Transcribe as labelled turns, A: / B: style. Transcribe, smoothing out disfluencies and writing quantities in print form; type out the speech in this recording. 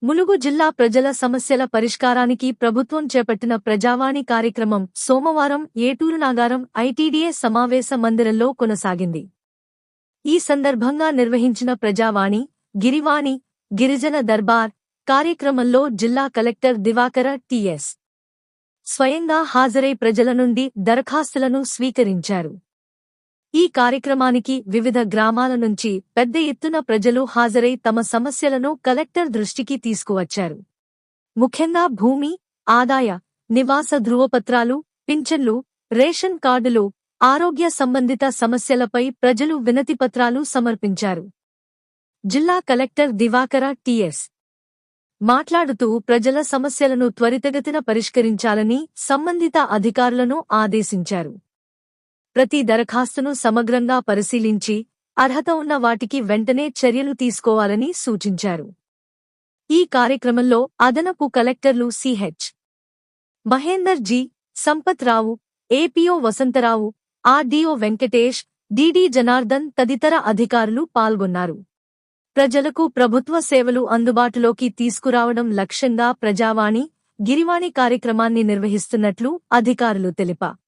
A: ములుగు జిల్లా ప్రజల సమస్యల పరిష్కారానికి ప్రభుత్వం చేపట్టిన ప్రజావాణి కార్యక్రమం సోమవారం ఏటూరు నాగారం ఐటీడీఏ సమావేశ మందిరంలో కొనసాగింది. ఈ సందర్భంగా నిర్వహించిన ప్రజావాణి, గిరివాణి, గిరిజన దర్బార్ కార్యక్రమంలో జిల్లా కలెక్టర్ దివాకర టి.ఎస్. స్వయంగా హాజరై ప్రజల నుండి దరఖాస్తులను స్వీకరించారు. ఈ కార్యక్రమానికి వివిధ గ్రామాల నుంచి పెద్ద ఎత్తున ప్రజలు హాజరై తమ సమస్యలను కలెక్టర్ దృష్టికి తీసుకువచ్చారు. ముఖ్యంగా భూమి, ఆదాయ, నివాస ధృవపత్రాలు, పింఛన్లు, రేషన్ కార్డులు, ఆరోగ్య సంబంధిత సమస్యలపై ప్రజలు వినతిపత్రాలు సమర్పించారు. జిల్లా కలెక్టర్ దివాకర టి.ఎస్. మాట్లాడుతూ ప్రజల సమస్యలను త్వరితగతిన పరిష్కరించాలని సంబంధిత అధికారులను ఆదేశించారు. ప్రతి దరఖాస్తును సమగ్రంగా పరిశీలించి అర్హత ఉన్న వాటికి వెంటనే చర్యలు తీసుకోవాలని సూచించారు. ఈ కార్యక్రమంలో అదనపు కలెక్టర్లు CH. Mahender G. Sampath Rao, APO Vasantharao, RDO Venkatesh, DD Janardhan తదితర అధికారులు పాల్గొన్నారు. ప్రజలకు ప్రభుత్వ సేవలు అందుబాటులోకి తీసుకురావడం లక్ష్యంగా ప్రజావాణి, గిరివాణి కార్యక్రమాన్ని నిర్వహిస్తున్నట్లు అధికారులు తెలిపారు.